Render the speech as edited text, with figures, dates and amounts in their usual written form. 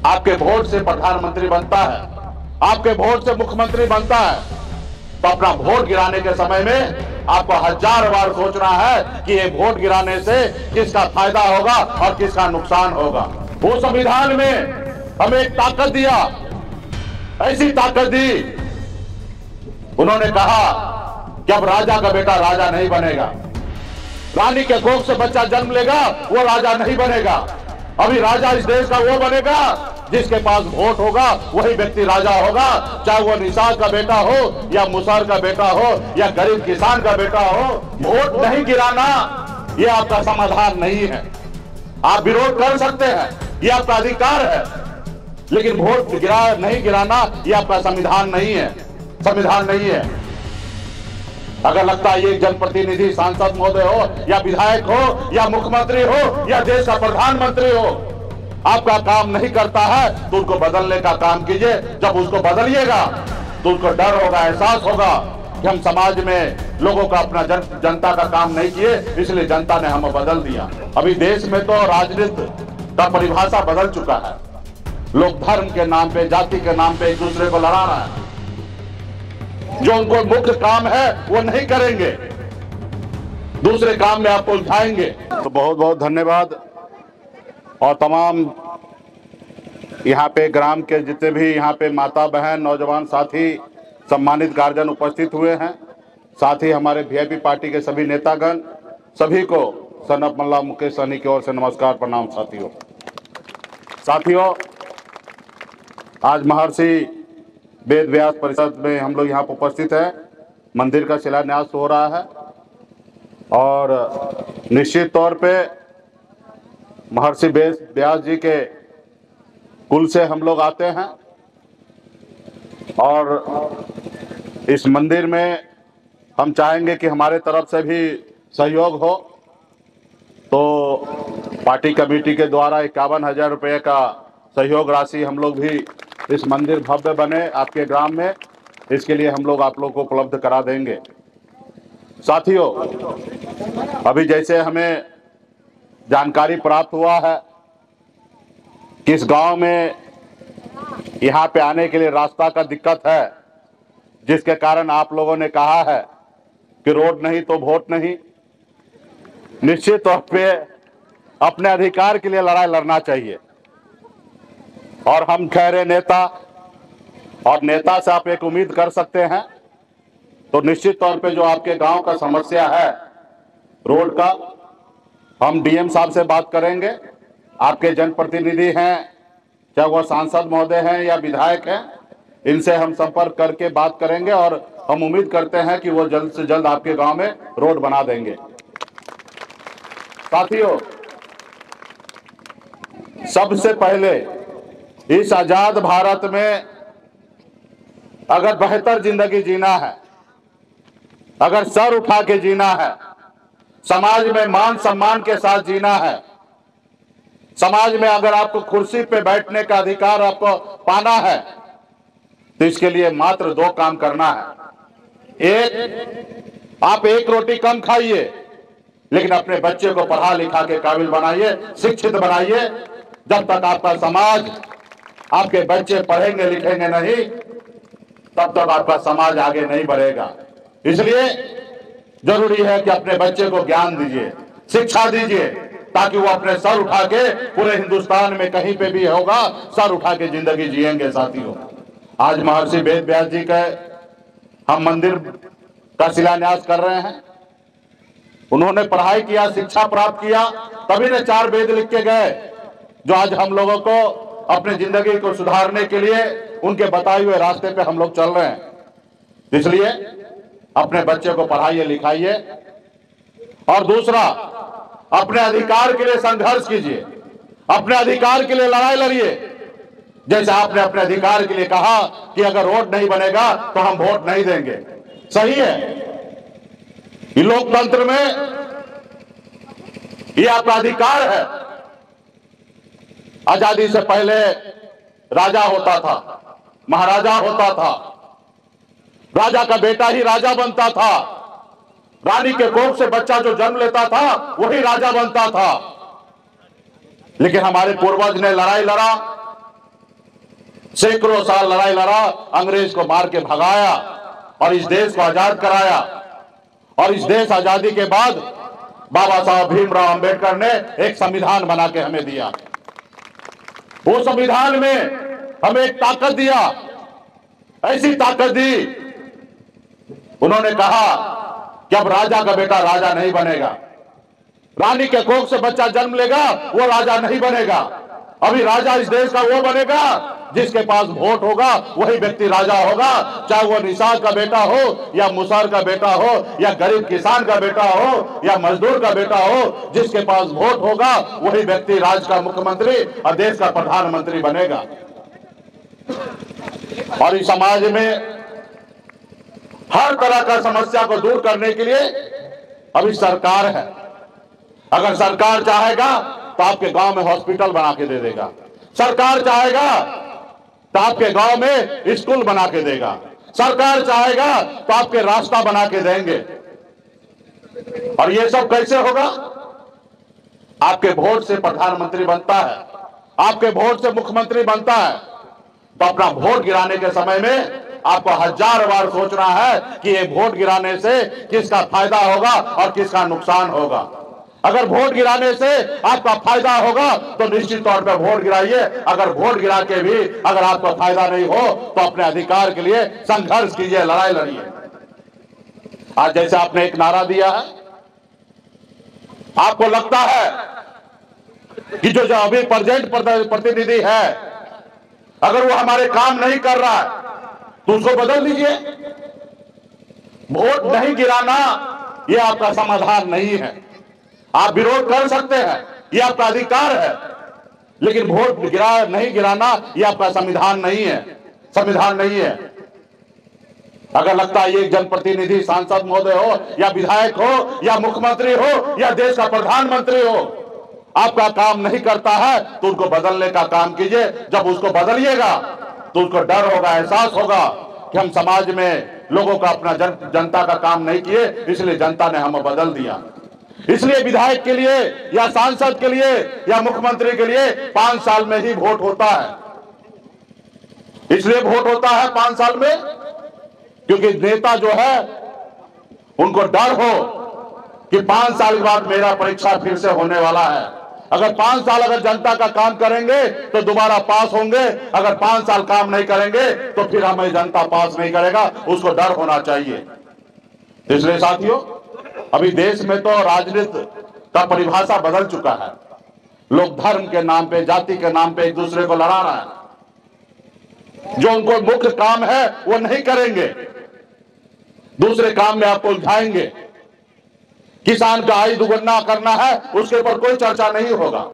आपके वोट से प्रधानमंत्री बनता है, आपके वोट से मुख्यमंत्री बनता है, तो अपना वोट गिराने के समय में आपको 1000 बार सोचना है कि ये वोट गिराने से किसका फायदा होगा और किसका नुकसान होगा। वो संविधान में हमें एक ताकत दिया, ऐसी ताकत दी, उन्होंने कहा कि अब राजा का बेटा राजा नहीं बनेगा, रानी के कोख से बच्चा जन्म लेगा वो राजा नहीं बनेगा। अभी राजा इस देश का वो बनेगा जिसके पास वोट होगा, वही व्यक्ति राजा होगा, चाहे वो निषाद का बेटा हो या मुसहर का बेटा हो या गरीब किसान का बेटा हो। वोट नहीं गिराना ये आपका समाधान नहीं है। आप विरोध कर सकते हैं, ये आपका अधिकार है, लेकिन वोट नहीं गिराना ये आपका संविधान नहीं है, संविधान नहीं है। अगर लगता है ये जनप्रतिनिधि सांसद महोदय हो या विधायक हो या मुख्यमंत्री हो या देश का प्रधानमंत्री हो, आपका काम नहीं करता है तो उनको बदलने का काम कीजिए। जब उसको बदलिएगा तो उनको डर होगा, एहसास होगा कि हम समाज में लोगों का अपना जनता का काम नहीं किए, इसलिए जनता ने हमें बदल दिया। अभी देश में तो राजनीति का परिभाषा बदल चुका है। लोग धर्म के नाम पे, जाति के नाम पे एक दूसरे को लड़ा रहे हैं। जो उनको मुख्य काम है वो नहीं करेंगे, दूसरे काम में आपको उलझाएंगे। तो बहुत बहुत धन्यवाद। और तमाम यहाँ पे ग्राम के जितने भी यहाँ पे माता बहन, नौजवान साथी, सम्मानित गार्जियन उपस्थित हुए हैं, साथ ही हमारे वीआईपी पार्टी के सभी नेतागण, सभी को सनप मल्ला मुकेश सहनी की ओर से नमस्कार, प्रणाम। साथियों, आज महर्षि वेद व्यास परिषद में हम लोग यहाँ पर उपस्थित हैं। मंदिर का शिलान्यास हो रहा है और निश्चित तौर पे महर्षि वेद व्यास जी के कुल से हम लोग आते हैं और इस मंदिर में हम चाहेंगे कि हमारे तरफ से भी सहयोग हो। तो पार्टी कमेटी के द्वारा 51,000 रुपये का सहयोग राशि हम लोग भी इस मंदिर भव्य बने आपके ग्राम में, इसके लिए हम लोग आप लोग को उपलब्ध करा देंगे। साथियों, अभी जैसे हमें जानकारी प्राप्त हुआ है कि इस गांव में यहाँ पे आने के लिए रास्ता का दिक्कत है, जिसके कारण आप लोगों ने कहा है कि रोड नहीं तो वोट नहीं। निश्चित तौर पे अपने अधिकार के लिए लड़ाई लड़ना चाहिए और हम ठहरे नेता, और नेता से आप एक उम्मीद कर सकते हैं। तो निश्चित तौर पे जो आपके गांव का समस्या है रोड का, हम डीएम साहब से बात करेंगे। आपके जनप्रतिनिधि हैं, चाहे वो सांसद महोदय हैं या विधायक हैं, इनसे हम संपर्क करके बात करेंगे और हम उम्मीद करते हैं कि वो जल्द से जल्द आपके गांव में रोड बना देंगे। साथियों, सबसे पहले इस आजाद भारत में अगर बेहतर जिंदगी जीना है, अगर सर उठा के जीना है, समाज में मान सम्मान के साथ जीना है, समाज में अगर आपको कुर्सी पे बैठने का अधिकार आपको पाना है, तो इसके लिए मात्र 2 काम करना है। एक, आप 1 रोटी कम खाइए, लेकिन अपने बच्चे को पढ़ा लिखा के काबिल बनाइए, शिक्षित बनाइए। जब तक आपका समाज, आपके बच्चे पढ़ेंगे लिखेंगे नहीं, तब तक आपका समाज आगे नहीं बढ़ेगा। इसलिए जरूरी है कि अपने बच्चे को ज्ञान दीजिए, शिक्षा दीजिए, ताकि वो अपने सर उठा के पूरे हिंदुस्तान में कहीं पे भी होगा, सर उठा के जिंदगी जिएंगे। साथियों, आज महर्षि वेद व्यास जी का हम मंदिर का शिलान्यास कर रहे हैं। उन्होंने पढ़ाई किया, शिक्षा प्राप्त किया, तभी ने 4 वेद लिख के गए, जो आज हम लोगों को अपनी जिंदगी को सुधारने के लिए उनके बताए हुए रास्ते पे हम लोग चल रहे हैं। इसलिए अपने बच्चे को पढ़ाइए लिखाइए, और दूसरा, अपने अधिकार के लिए संघर्ष कीजिए, अपने अधिकार के लिए लड़ाई लड़िए। जैसे आपने अपने अधिकार के लिए कहा कि अगर रोड नहीं बनेगा तो हम वोट नहीं देंगे, सही है। ये लोकतंत्र में ये आपका अधिकार है। आजादी से पहले राजा होता था, महाराजा होता था, राजा का बेटा ही राजा बनता था, रानी के कोख से बच्चा जो जन्म लेता था वही राजा बनता था। लेकिन हमारे पूर्वज ने लड़ाई लड़ा, सैकड़ों साल लड़ाई लड़ा, अंग्रेज को मार के भगाया और इस देश को आजाद कराया। और इस देश आजादी के बाद बाबा साहब भीमराव अंबेडकर ने एक संविधान बना के हमें दिया। वो संविधान में हमें एक ताकत दिया, ऐसी ताकत दी, उन्होंने कहा कि अब राजा का बेटा राजा नहीं बनेगा, रानी के कोख से बच्चा जन्म लेगा वो राजा नहीं बनेगा। अभी राजा इस देश का वो बनेगा जिसके पास वोट होगा, वही व्यक्ति राजा होगा। चाहे वो निषाद का बेटा हो या मुसहर का बेटा हो या गरीब किसान का बेटा हो या मजदूर का बेटा हो, जिसके पास वोट होगा वही व्यक्ति राज्य का मुख्यमंत्री और देश का प्रधानमंत्री बनेगा। और इस समाज में हर तरह का समस्या को दूर करने के लिए अभी सरकार है। अगर सरकार चाहेगा तो आपके गांव में हॉस्पिटल बना के दे देगा, सरकार चाहेगा तो आपके गांव में स्कूल बना के देगा, सरकार चाहेगा तो आपके रास्ता बना के देंगे। और ये सब कैसे होगा? आपके वोट से प्रधानमंत्री बनता है, आपके वोट से मुख्यमंत्री बनता है। तो अपना वोट गिराने के समय में आपको 1000 बार सोचना है कि ये वोट गिराने से किसका फायदा होगा और किसका नुकसान होगा। अगर वोट गिराने से आपका फायदा होगा तो निश्चित तौर पर वोट गिराइए। अगर वोट गिरा के भी अगर आपको फायदा नहीं हो तो अपने अधिकार के लिए संघर्ष कीजिए, लड़ाई लड़िए। आज जैसे आपने एक नारा दिया है, आपको लगता है कि जो अभी प्रेजेंट प्रतिनिधि है अगर वो हमारे काम नहीं कर रहा है तो उसको बदल दीजिए। वोट नहीं गिराना ये आपका समाधान नहीं है। आप विरोध कर सकते हैं, ये आपका अधिकार है, लेकिन वोट नहीं गिराना ये आपका संविधान नहीं है, संविधान नहीं है। अगर लगता है ये जनप्रतिनिधि सांसद महोदय हो या विधायक हो या मुख्यमंत्री हो या देश का प्रधानमंत्री हो आपका काम नहीं करता है तो उनको बदलने का काम कीजिए। जब उसको बदलिएगा तो उसको डर होगा, एहसास होगा कि हम समाज में लोगों का अपना जनता का काम नहीं किए, इसलिए जनता ने हमें बदल दिया। इसलिए विधायक के लिए या सांसद के लिए या मुख्यमंत्री के लिए 5 साल में ही वोट होता है। इसलिए वोट होता है 5 साल में क्योंकि नेता जो है उनको डर हो कि 5 साल के बाद मेरा परीक्षा फिर से होने वाला है। अगर 5 साल अगर जनता का काम करेंगे तो दोबारा पास होंगे, अगर 5 साल काम नहीं करेंगे तो फिर हमें जनता पास नहीं करेगा, उसको डर होना चाहिए। इसलिए साथियों, अभी देश में तो राजनीति का परिभाषा बदल चुका है। लोग धर्म के नाम पे, जाति के नाम पे एक दूसरे को लड़ा रहा है। जो उनको मुख्य काम है वो नहीं करेंगे, दूसरे काम में आपको उलझाएंगे। किसान का आय दुगना करना है उसके ऊपर कोई चर्चा नहीं होगा।